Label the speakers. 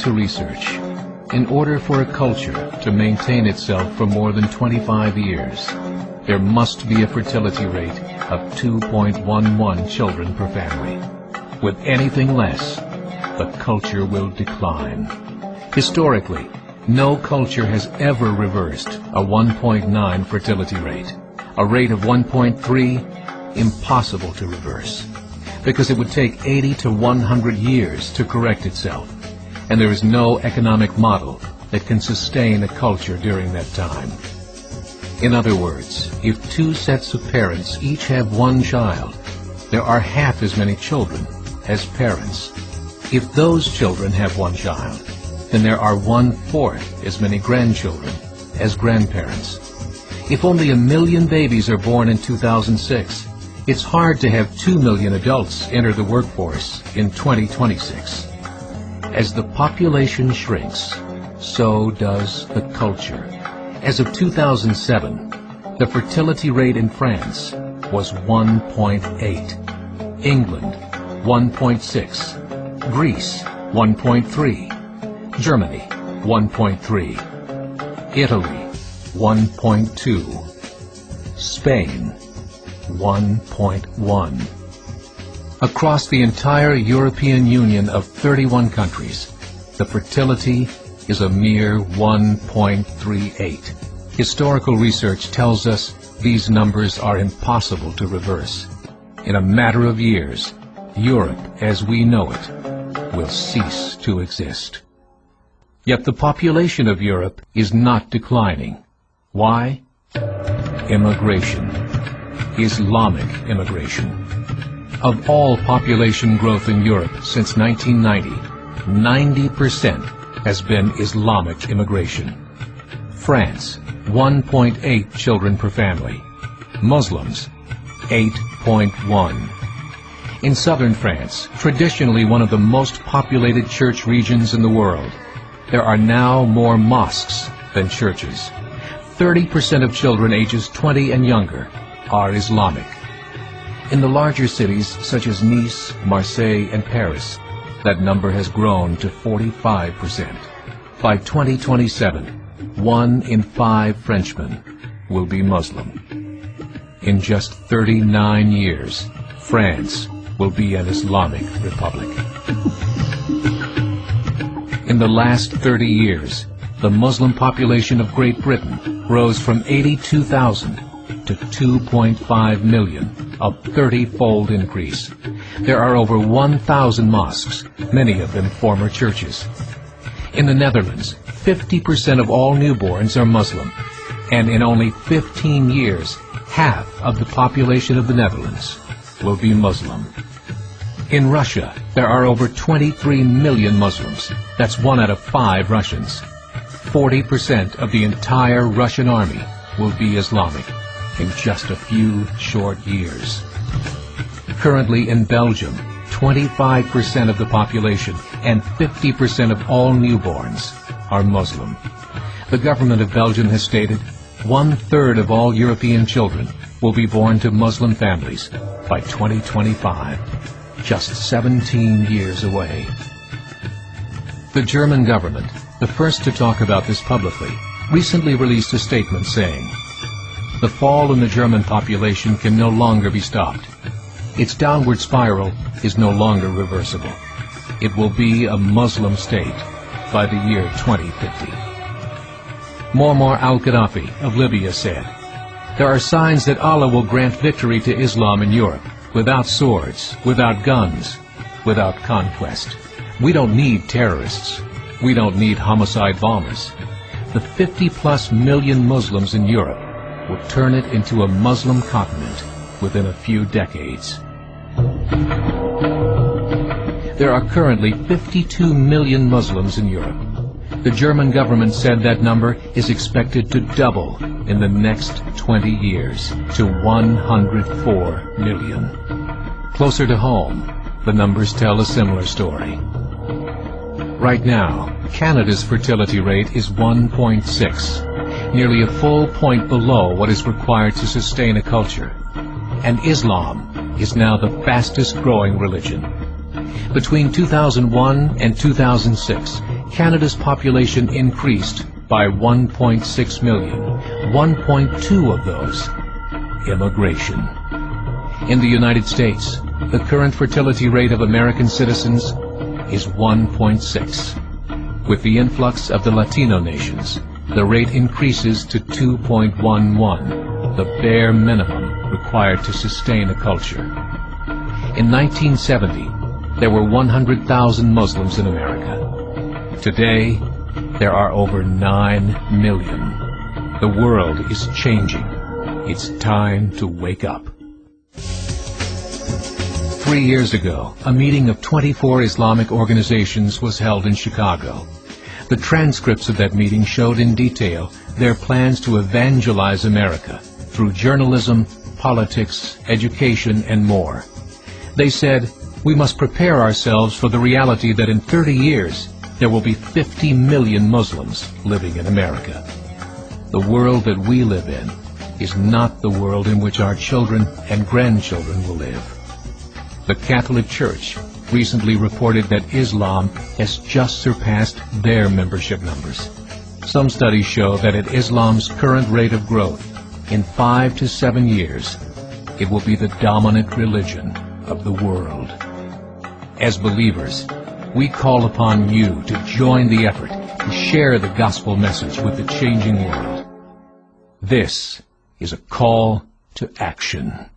Speaker 1: to research, in order for a culture to maintain itself for more than 25 years, there must be a fertility rate of 2.11 children per family. With anything less, the culture will decline. Historically, no culture has ever reversed a 1.9 fertility rate. A rate of 1.3, impossible to reverse, because it would take 80 to 100 years to correct itself, and there is no economic model that can sustain a culture during that time. In other words, if two sets of parents each have one child, there are half as many children as parents. If those children have one child, then there are 1/4 as many grandchildren as grandparents. If only 1 million babies are born in 2006, it's hard to have 2 million adults enter the workforce in 2026. As the population shrinks, so does the culture. As of 2007, the fertility rate in France was 1.8, England 1.6, Greece 1.3, Germany 1.3, Italy 1.2, Spain 1.1. Across the entire European Union of 31 countries, the fertility is a mere 1.38. Historical research tells us these numbers are impossible to reverse. In a matter of years, Europe as we know it will cease to exist. Yet the population of Europe is not declining. Why? Immigration. Islamic immigration. Of all population growth in Europe since 1990, 90% has been Islamic immigration. France, 1.8 children per family. Muslims, 8.1. In southern France, traditionally one of the most populated church regions in the world, there are now more mosques than churches. 30% of children ages 20 and younger are Islamic. In the larger cities such as Nice, Marseille, and Paris, that number has grown to 45%. By 2027, 1 in 5 Frenchmen will be Muslim. In just 39 years, France will be an Islamic republic. In the last 30 years, the Muslim population of Great Britain rose from 82,000 to 2.5 million, a 30-fold increase. There are over 1,000 mosques, many of them former churches. In the Netherlands, 50% of all newborns are Muslim, and in only 15 years, half of the population of the Netherlands will be Muslim. In Russia, there are over 23 million Muslims. That's 1 out of 5 Russians. 40% of the entire Russian army will be Islamic in just a few short years. Currently in Belgium, 25% of the population and 50% of all newborns are Muslim. The government of Belgium has stated 1/3 of all European children will be born to Muslim families by 2025, just 17 years away. The German government, the first to talk about this publicly, recently released a statement saying, "The fall in the German population can no longer be stopped. Its downward spiral is no longer reversible. It will be a Muslim state by the year 2050. Muammar al-Gaddafi of Libya said, "There are signs that Allah will grant victory to Islam in Europe, without swords, without guns, without conquest. We don't need terrorists. We don't need homicide bombers. The 50+ million Muslims in Europe will turn it into a Muslim continent within a few decades." There are currently 52 million Muslims in Europe. The German government said that number is expected to double in the next 20 years to 104 million. Closer to home, the numbers tell a similar story. Right now, Canada's fertility rate is 1.6, nearly a full point below what is required to sustain a culture. And Islam is now the fastest growing religion. Between 2001 and 2006, Canada's population increased by 1.6 million, 1.2 of those immigration. In the United States, the current fertility rate of American citizens is 1.6. With the influx of the Latino nations, the rate increases to 2.11, the bare minimum required to sustain a culture. In 1970, there were 100,000 Muslims in America. Today, there are over 9 million. The world is changing. It's time to wake up. 3 years ago, a meeting of 24 Islamic organizations was held in Chicago. The transcripts of that meeting showed in detail their plans to evangelize America through journalism, politics, education, and more. They said, we must prepare ourselves for the reality that in 30 years, there will be 50 million Muslims living in America. The world that we live in is not the world in which our children and grandchildren will live. The Catholic Church recently reported that Islam has just surpassed their membership numbers. Some studies show that at Islam's current rate of growth, in 5 to 7 years, it will be the dominant religion of the world. As believers, we call upon you to join the effort to share the gospel message with the changing world. This is a call to action.